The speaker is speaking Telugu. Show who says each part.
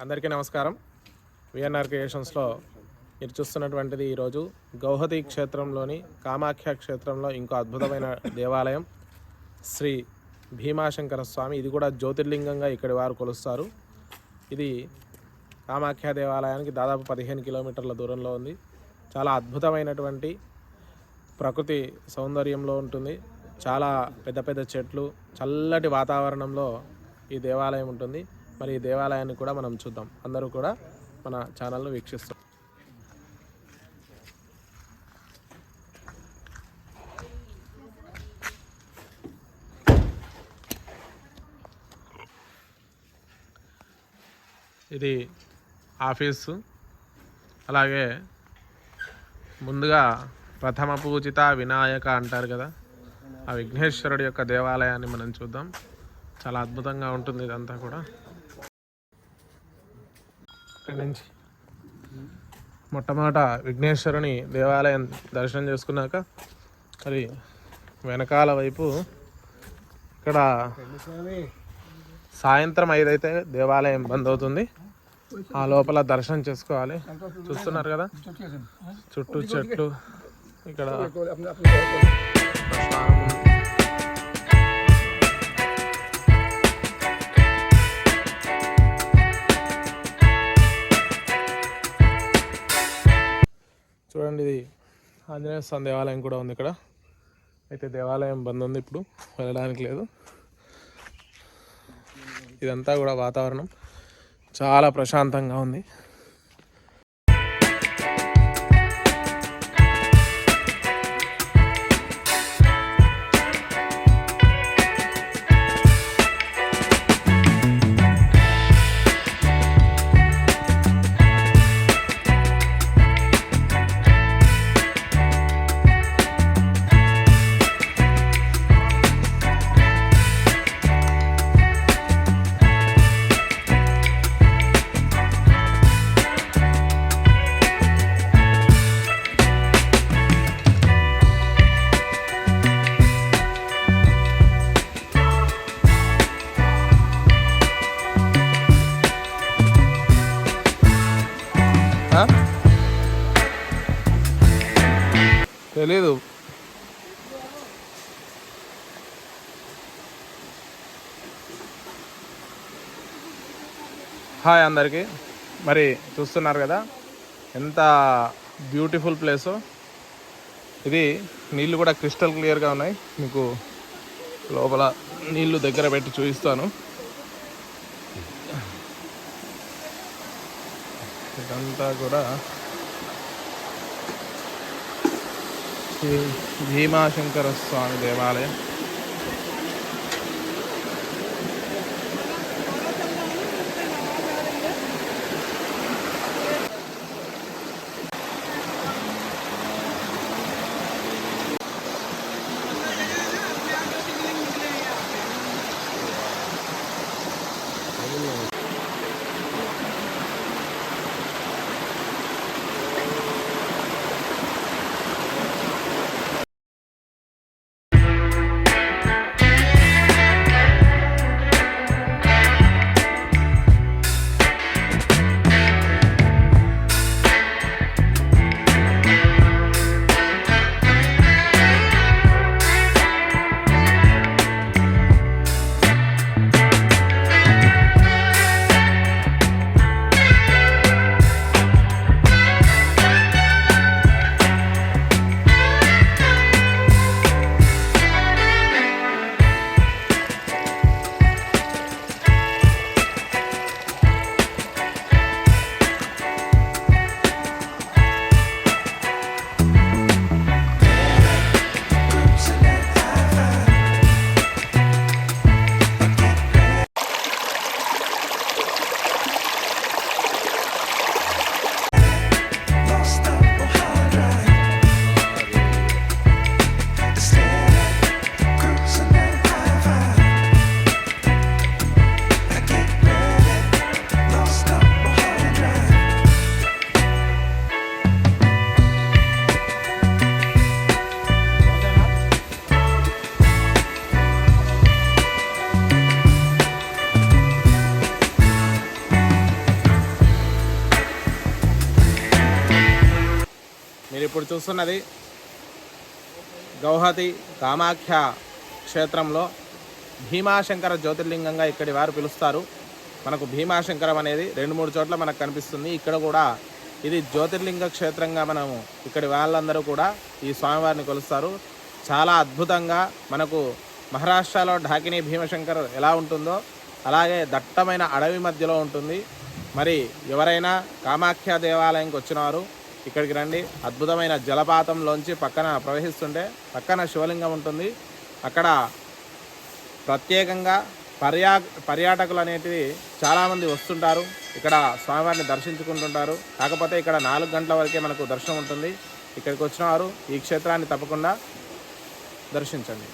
Speaker 1: అందరికీ నమస్కారం. విఎన్ఆర్ క్రియేషన్స్లో మీరు చూస్తున్నటువంటిది ఈరోజు గౌహతి క్షేత్రంలోని కమాఖ్య క్షేత్రంలో ఇంకో అద్భుతమైన దేవాలయం శ్రీ భీమాశంకర స్వామి. ఇది కూడా జ్యోతిర్లింగంగా ఇక్కడి వారు కొలుస్తారు. ఇది కమాఖ్య దేవాలయానికి దాదాపు 15 కిలోమీటర్ల దూరంలో ఉంది. చాలా అద్భుతమైనటువంటి ప్రకృతి సౌందర్యంలో ఉంటుంది. చాలా పెద్ద పెద్ద చెట్లు, చల్లటి వాతావరణంలో ఈ దేవాలయం ఉంటుంది. మరి ఈ దేవాలయాన్ని కూడా మనం చూద్దాం. అందరూ కూడా మన ఛానల్ను వీక్షిస్తాం. ఇది ఆఫీసు. అలాగే ముందుగా ప్రథమ పూజిత వినాయక అంటారు కదా, ఆ విఘ్నేశ్వరుడి యొక్క దేవాలయాన్ని మనం చూద్దాం. చాలా అద్భుతంగా ఉంటుంది ఇదంతా కూడా. ఇక్కడి నుంచి మొట్టమొదట విఘ్నేశ్వరుని దేవాలయం దర్శనం చేసుకున్నాక మరి వెనకాల వైపు ఇక్కడ సాయంత్రం 5 అయితే దేవాలయం బంద్ అవుతుంది. ఆ లోపల దర్శనం చేసుకోవాలి. చూస్తున్నారు కదా, చుట్టూ చెట్లు. ఇక్కడ చూడండి, ఇది ఆంజనేయ స్వామి దేవాలయం కూడా ఉంది ఇక్కడ. అయితే దేవాలయం బంద్ ఉంది, ఇప్పుడు వెళ్ళడానికి లేదు. ఇదంతా కూడా వాతావరణం చాలా ప్రశాంతంగా ఉంది. తెలీదు. హాయ్ అందరికీ. మరి చూస్తున్నారు కదా ఎంత బ్యూటిఫుల్ ప్లేసో. ఇది నీళ్ళు కూడా క్రిస్టల్ క్లియర్గా ఉన్నాయి. మీకు లోపల నీళ్ళు దగ్గర పెట్టి చూపిస్తాను. ఇదంతా కూడా శ్రీ భీమాశంకర స్వామి దేవాలయం. ఇప్పుడు చూస్తున్నది గౌహతి కామాఖ్య క్షేత్రంలో భీమాశంకర జ్యోతిర్లింగంగా ఇక్కడి వారు పిలుస్తారు. మనకు భీమాశంకరం అనేది 2-3 చోట్ల మనకు కనిపిస్తుంది. ఇక్కడ కూడా ఇది జ్యోతిర్లింగ క్షేత్రంగా మనము ఇక్కడి వాళ్ళందరూ కూడా ఈ స్వామివారిని కొలుస్తారు. చాలా అద్భుతంగా మనకు మహారాష్ట్రలో ఢాకినీ భీమశంకర్ ఎలా ఉంటుందో అలాగే దట్టమైన అడవి మధ్యలో ఉంటుంది. మరి ఎవరైనా కామాఖ్య దేవాలయంకి వచ్చినారు ఇక్కడికి రండి. అద్భుతమైన జలపాతంలోంచి పక్కన ప్రవహిస్తుంటే పక్కన శివలింగం ఉంటుంది. అక్కడ ప్రత్యేకంగా పర్యాటకులు అనేటివి చాలామంది వస్తుంటారు. ఇక్కడ స్వామివారిని దర్శించుకుంటుంటారు. కాకపోతే ఇక్కడ 4 గంటల వరకే మనకు దర్శనం ఉంటుంది. ఇక్కడికి వచ్చిన వారు ఈ క్షేత్రాన్ని తప్పకుండా దర్శించండి.